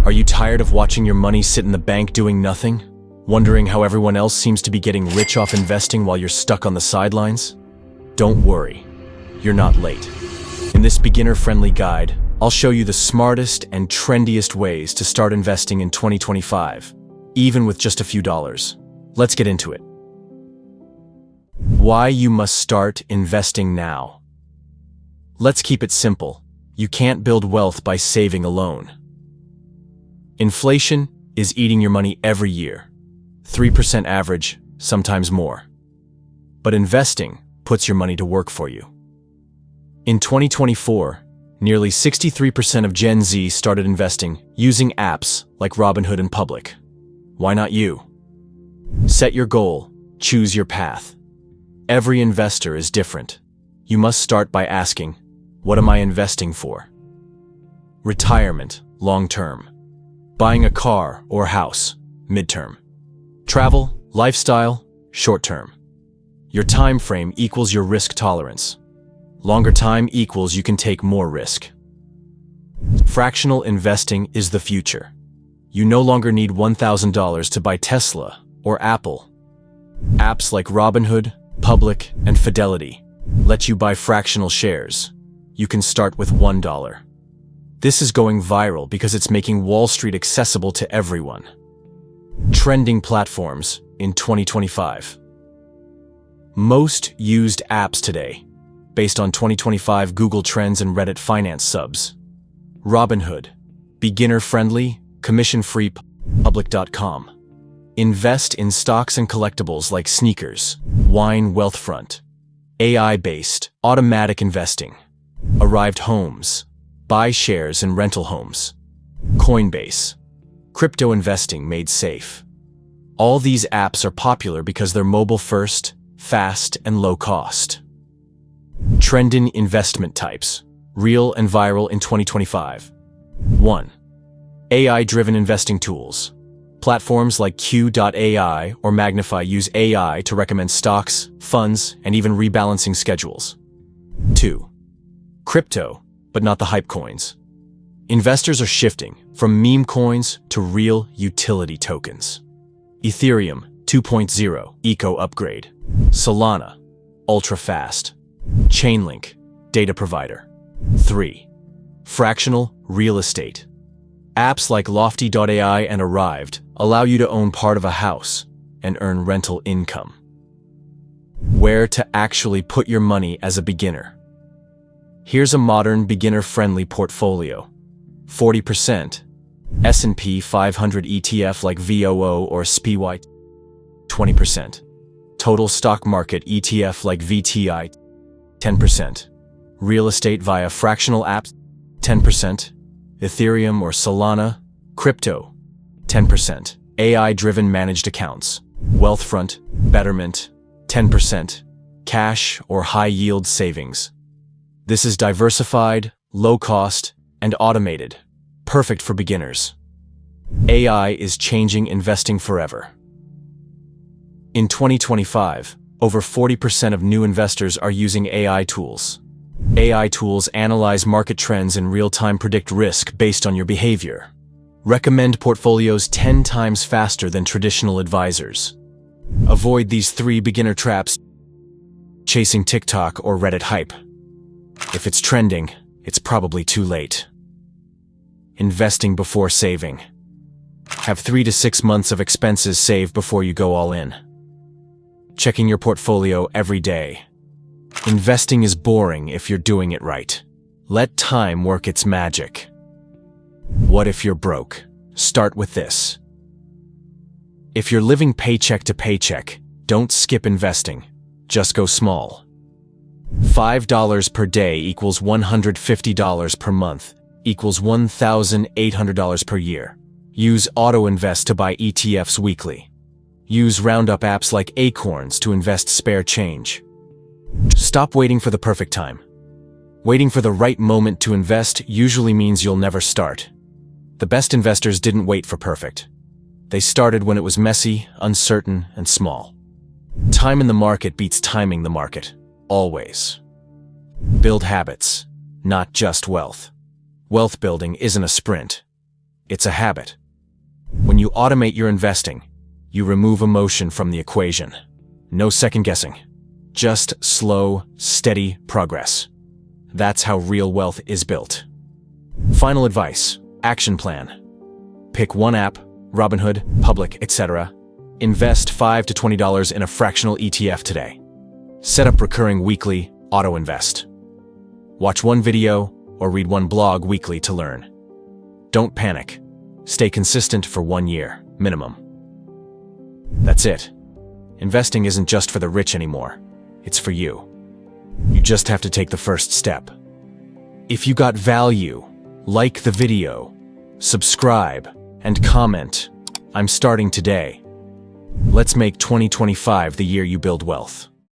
Are you tired of watching your money sit in the bank doing nothing? Wondering how everyone else seems to be getting rich off investing while you're stuck on the sidelines? Don't worry, you're not late. In this beginner-friendly guide, I'll show you the smartest and trendiest ways to start investing in 2025, even with just a few dollars. Let's get into it. Why you must start investing now. Let's keep it simple. You can't build wealth by saving alone. Inflation is eating your money every year. 3% average, sometimes more. But investing puts your money to work for you. In 2024, nearly 63% of Gen Z started investing using apps like Robinhood and Public. Why not you? Set your goal, choose your path. Every investor is different. You must start by asking, what am I investing for? Retirement, long-term. Buying a car or house, mid-term. Travel, lifestyle, short-term. Your time frame equals your risk tolerance. Longer time equals you can take more risk. Fractional investing is the future. You no longer need $1,000 to buy Tesla or Apple. Apps like Robinhood, Public, and Fidelity let you buy fractional shares. You can start with $1. This is going viral because it's making Wall Street accessible to everyone. Trending platforms in 2025. Most used apps today, based on 2025 Google Trends and Reddit Finance subs. Robinhood, beginner-friendly, commission-free, public.com. Invest in stocks and collectibles like sneakers, wine, Wealthfront. AI-based, automatic investing. Arrived Homes, buy shares in rental homes. Coinbase, crypto investing made safe. All these apps are popular because they're mobile-first, fast, and low-cost. Trending investment types, real and viral in 2025. 1. AI-driven investing tools. Platforms like Q.ai or Magnify use AI to recommend stocks, funds, and even rebalancing schedules. 2. Crypto, but not the hype coins. Investors are shifting from meme coins to real utility tokens. Ethereum 2.0 Eco Upgrade. Solana, ultra-fast. Chainlink, data provider. 3. Fractional real estate. Apps like Lofty.ai and Arrived allow you to own part of a house and earn rental income. Where to actually put your money as a beginner. Here's a modern beginner-friendly portfolio. 40%. S&P 500 ETF like VOO or SPY. 20%. Total stock market ETF like VTI. 10%. Real estate via fractional apps. 10%. Ethereum or Solana. Crypto. 10%. AI-driven managed accounts. Wealthfront. Betterment. 10%. Cash or high-yield savings. This is diversified, low-cost, and automated. Perfect for beginners. AI is changing investing forever. In 2025, over 40% of new investors are using AI tools. AI tools analyze market trends in real time, predict risk based on your behavior. Recommend portfolios 10 times faster than traditional advisors. Avoid these 3 beginner traps. Chasing TikTok or Reddit hype. If it's trending, it's probably too late. Investing before saving. Have 3 to 6 months of expenses saved before you go all in. Checking your portfolio every day. Investing is boring if you're doing it right. Let time work its magic. What if you're broke? Start with this. If you're living paycheck to paycheck, don't skip investing. Just go small. $5 per day equals $150 per month, equals $1,800 per year. Use AutoInvest to buy ETFs weekly. Use roundup apps like Acorns to invest spare change. Stop waiting for the perfect time. Waiting for the right moment to invest usually means you'll never start. The best investors didn't wait for perfect. They started when it was messy, uncertain, and small. Time in the market beats timing the market. Always. Build habits, not just wealth. Wealth building isn't a sprint. It's a habit. When you automate your investing, you remove emotion from the equation. No second guessing. Just slow, steady progress. That's how real wealth is built. Final advice: action plan. Pick one app, Robinhood, Public, etc. Invest $5 to $20 in a fractional ETF today. Set up recurring weekly auto-invest. Watch one video or read one blog weekly to learn. Don't panic. Stay consistent for 1 year, minimum. That's it. Investing isn't just for the rich anymore. It's for you. You just have to take the first step. If you got value, like the video, subscribe, and comment. I'm starting today. Let's make 2025 the year you build wealth.